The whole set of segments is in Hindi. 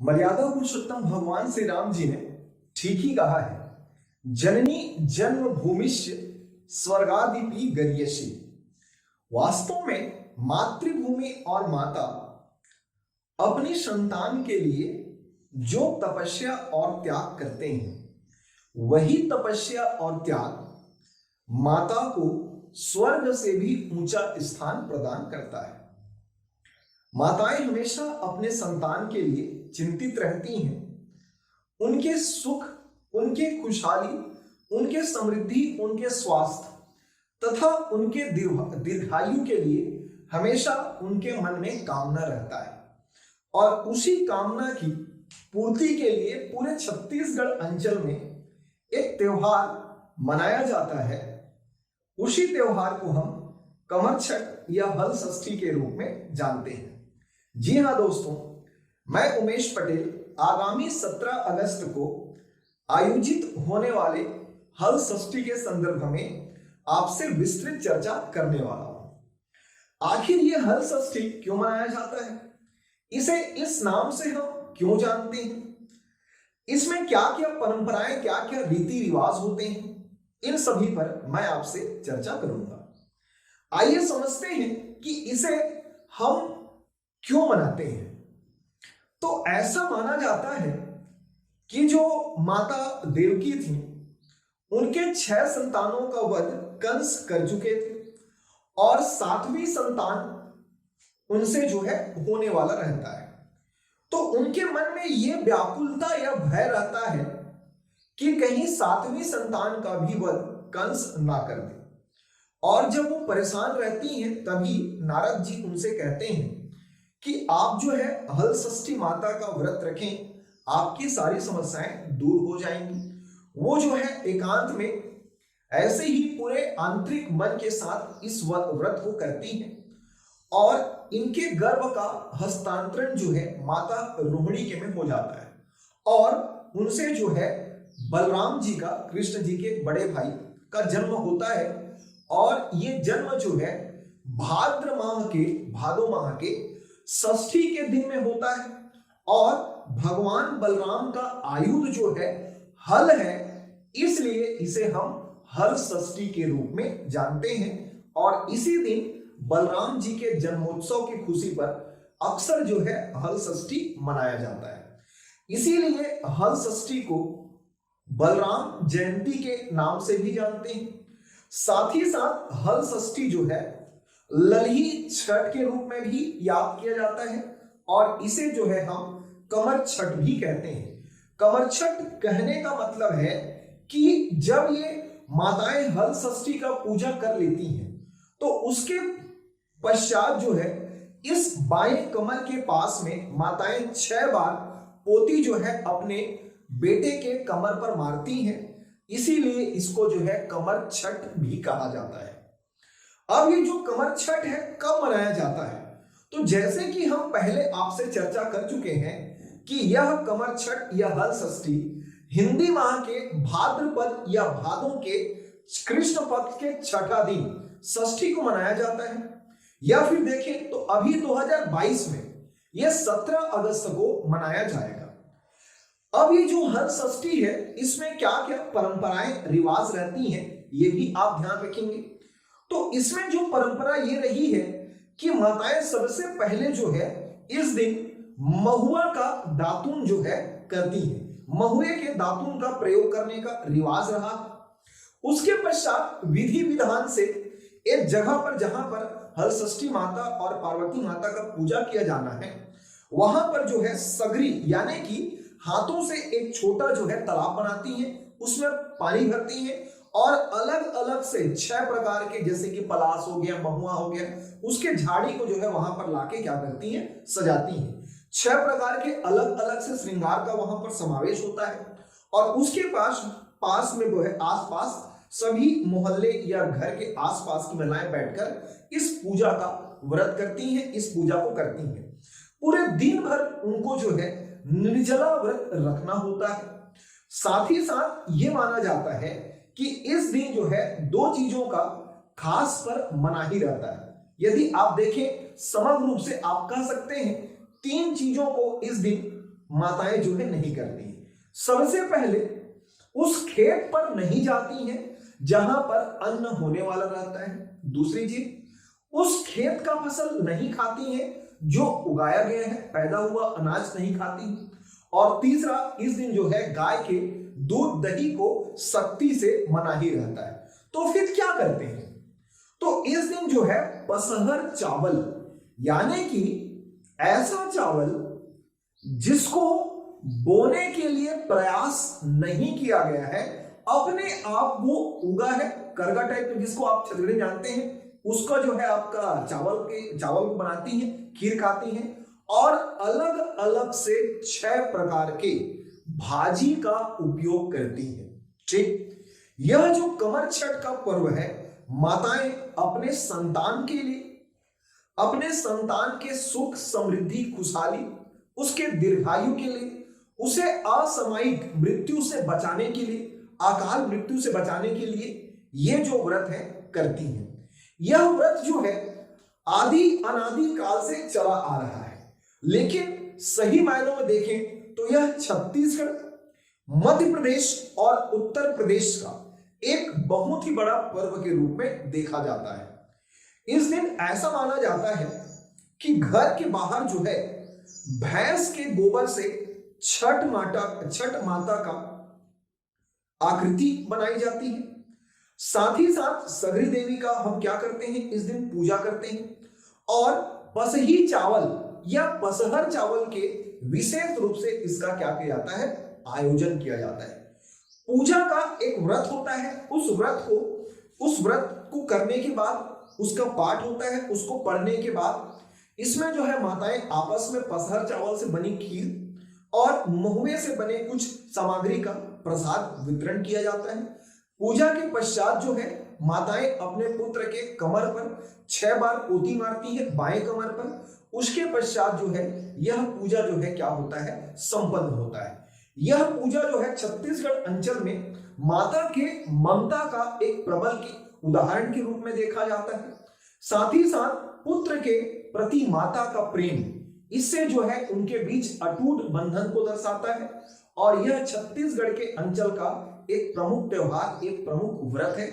मर्यादा पुरुषोत्तम भगवान श्री राम जी ने ठीक ही कहा है, जननी जन्म भूमिष्य स्वर्गादिपि गर्यसी। वास्तव में मातृभूमि और माता अपनी संतान के लिए जो तपस्या और त्याग करते हैं, वही तपस्या और त्याग माता को स्वर्ग से भी ऊंचा स्थान प्रदान करता है। माताएं हमेशा अपने संतान के लिए चिंतित रहती हैं। उनके सुख, उनके खुशहाली, उनके समृद्धि, उनके स्वास्थ्य तथा उनके दीर्घायु के लिए हमेशा उनके मन में कामना रहता है और उसी कामना की पूर्ति के लिए पूरे छत्तीसगढ़ अंचल में एक त्योहार मनाया जाता है। उसी त्योहार को हम कमर छठ या हल षष्ठी के रूप में जानते हैं। जी हाँ दोस्तों, मैं उमेश पटेल आगामी 17 अगस्त को आयोजित होने वाले हल षष्ठी के संदर्भ में आपसे विस्तृत चर्चा करने वाला हूं। आखिर ये हल षष्ठी क्यों मनाया जाता है, इसे इस नाम से हम क्यों जानते हैं, इसमें क्या क्या परंपराएं, क्या क्या रीति रिवाज होते हैं, इन सभी पर मैं आपसे चर्चा करूंगा। आइए समझते हैं कि इसे हम क्यों मनाते हैं। तो ऐसा माना जाता है कि जो माता देवकी थी, उनके 6 संतानों का वध कंस कर चुके थे और 7वीं संतान उनसे जो है होने वाला रहता है। तो उनके मन में यह व्याकुलता या भय रहता है कि कहीं 7वीं संतान का भी वध कंस ना कर दे। और जब वो परेशान रहती हैं, तभी नारद जी उनसे कहते हैं कि आप जो है हल षष्ठी माता का व्रत रखें, आपकी सारी समस्याएं दूर हो जाएंगी। वो जो है एकांत में ऐसे ही पूरे आंतरिक मन के साथ इस व्रत को करती हैं और इनके गर्भ का हस्तांतरण जो है माता रोहिणी के में हो जाता है और उनसे जो है बलराम जी का, कृष्ण जी के बड़े भाई का जन्म होता है। और ये जन्म जो है भादो माह के षष्ठी के दिन में होता है और भगवान बलराम का आयुध जो है हल है, इसलिए इसे हम हल षष्ठी के रूप में जानते हैं। और इसी दिन बलराम जी के जन्मोत्सव की खुशी पर अक्सर जो है हल षष्ठी मनाया जाता है। इसीलिए हल षष्ठी को बलराम जयंती के नाम से भी जानते हैं। साथ ही साथ हल षष्ठी जो है ललही छठ के रूप में भी याद किया जाता है और इसे जो है हम कमर छठ भी कहते हैं। कमर छठ कहने का मतलब है कि जब ये माताएं हल षष्ठी का पूजा कर लेती हैं, तो उसके पश्चात जो है इस बाएं कमर के पास में माताएं 6 बार पोती जो है अपने बेटे के कमर पर मारती हैं। इसीलिए इसको जो है कमर छठ भी कहा जाता है। अब ये जो कमर छठ है कब मनाया जाता है, तो जैसे कि हम पहले आपसे चर्चा कर चुके हैं कि यह कमर छठ या हल षष्ठी हिंदी माह के भाद्रपद या भादों के कृष्ण पक्ष के छठा दिन षष्ठी को मनाया जाता है। या फिर देखें तो अभी 2022 में यह 17 अगस्त को मनाया जाएगा। अब ये जो हल षष्ठी है, इसमें क्या क्या परंपराएं रिवाज रहती हैं, ये भी आप ध्यान रखेंगे। तो इसमें जो परंपरा ये रही है कि माताएं सबसे पहले जो है इस दिन महुआ का दातुन जो है करती हैं। महुए के दातुन का प्रयोग करने का रिवाज रहा। उसके पश्चात विधि विधान से एक जगह पर जहां पर हल षष्ठी माता और पार्वती माता का पूजा किया जाना है, वहां पर जो है सगरी यानी कि हाथों से एक छोटा जो है तालाब बनाती हैं, उसमें पानी भरती हैं और अलग अलग से 6 प्रकार के, जैसे कि पलास हो गया, महुआ हो गया, उसके झाड़ी को जो है वहां पर लाके क्या करती हैं, सजाती हैं। 6 प्रकार के अलग अलग से श्रृंगार का वहां पर समावेश होता है और उसके पास में जो है आसपास सभी मोहल्ले या घर के आसपास की महिलाएं बैठकर इस पूजा का व्रत करती हैं, इस पूजा को करती हैं। पूरे दिन भर उनको जो है निर्जला व्रत रखना होता है। साथ ही साथ ये माना जाता है कि इस दिन जो है 2 चीजों का खास पर मना ही रहता है। यदि आप देखें समग्र रूप से आप कह सकते हैं 3 चीजों को इस दिन माताएं जो है नहीं करती हैं। सबसे पहले उस खेत पर नहीं जाती हैं जहां पर अन्न होने वाला रहता है। दूसरी चीज, उस खेत का फसल नहीं खाती हैं जो उगाया गया है, पैदा हुआ अनाज नहीं खाती हैं। और तीसरा, इस दिन जो है गाय के दूध दही को सख्ती से मनाही रहता है। तो फिर क्या करते हैं? तो इस दिन जो है पसहर चावल, यानी कि ऐसा चावल जिसको बोने के लिए प्रयास नहीं किया गया है, अपने आप वो उगा है, करगा टाइप में जिसको आप छतड़ी जानते हैं, उसका जो है आपका चावल को बनाती हैं, खीर खाती हैं और अलग अलग से 6 प्रकार के भाजी का उपयोग करती हैं। ठीक, यह जो कमर छठ का पर्व है, माताएं अपने संतान के लिए, अपने संतान के सुख समृद्धि खुशहाली, उसके दीर्घायु के लिए, उसे असामयिक मृत्यु से बचाने के लिए, अकाल मृत्यु से बचाने के लिए ये जो व्रत है करती हैं। यह व्रत जो है आदि अनादि काल से चला आ रहा है, लेकिन सही मायनों में देखें तो यह छत्तीसगढ़, मध्य प्रदेश और उत्तर प्रदेश का एक बहुत ही बड़ा पर्व के रूप में देखा जाता है। इस दिन ऐसा माना जाता है कि घर के बाहर जो है भैंस के गोबर से छठ माता का आकृति बनाई जाती है। साथ ही साथ सगरी देवी का हम क्या करते हैं, इस दिन पूजा करते हैं। और पसही चावल या पसहर चावल के विशेष रूप से इसका क्या किया जाता है, आयोजन किया जाता है। पूजा का एक व्रत होता है, उस व्रत को करने के बाद उसका पाठ होता है, उसको पढ़ने के बाद इसमें जो है माताएं आपस में पसहर चावल से बनी खीर और महुए से बने कुछ सामग्री का प्रसाद वितरण किया जाता है। पूजा के पश्चात जो है माताएं अपने पुत्र के कमर पर 6 बार पोती मारती है, बाएं कमर पर। उसके पश्चात जो है यह पूजा जो है क्या होता है, संपन्न होता है। यह पूजा जो है छत्तीसगढ़ अंचल में माता के ममता का एक प्रबल के उदाहरण के रूप में देखा जाता है। साथ ही साथ पुत्र के प्रति माता का प्रेम, इससे जो है उनके बीच अटूट बंधन को दर्शाता है। और यह छत्तीसगढ़ के अंचल का एक प्रमुख त्योहार, एक प्रमुख व्रत है।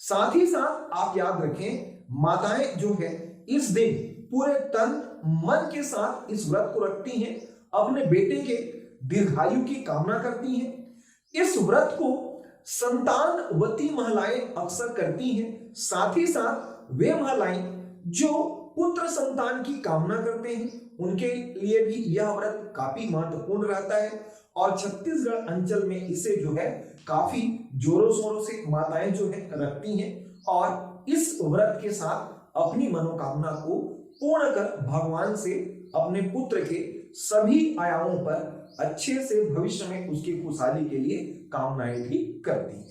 साथ ही साथ आप याद रखें, माताएं जो है इस दिन पूरे तन मन के साथ इस व्रत को रखती हैं, अपने बेटे के दीर्घायु की कामना करती हैं। इस व्रत को संतानवती महिलाएं अक्सर करती हैं। साथ ही साथ वे महिलाएं जो पुत्र संतान की कामना करते हैं, उनके लिए भी यह व्रत काफी महत्वपूर्ण रहता है। और छत्तीसगढ़ अंचल में इसे जो है काफी जोरों शोरों से माताएं जो है रखती हैं और इस व्रत के साथ अपनी मनोकामना को पूर्ण कर भगवान से अपने पुत्र के सभी आयामों पर अच्छे से भविष्य में उसकी खुशहाली के लिए कामनाएं भी करती हैं।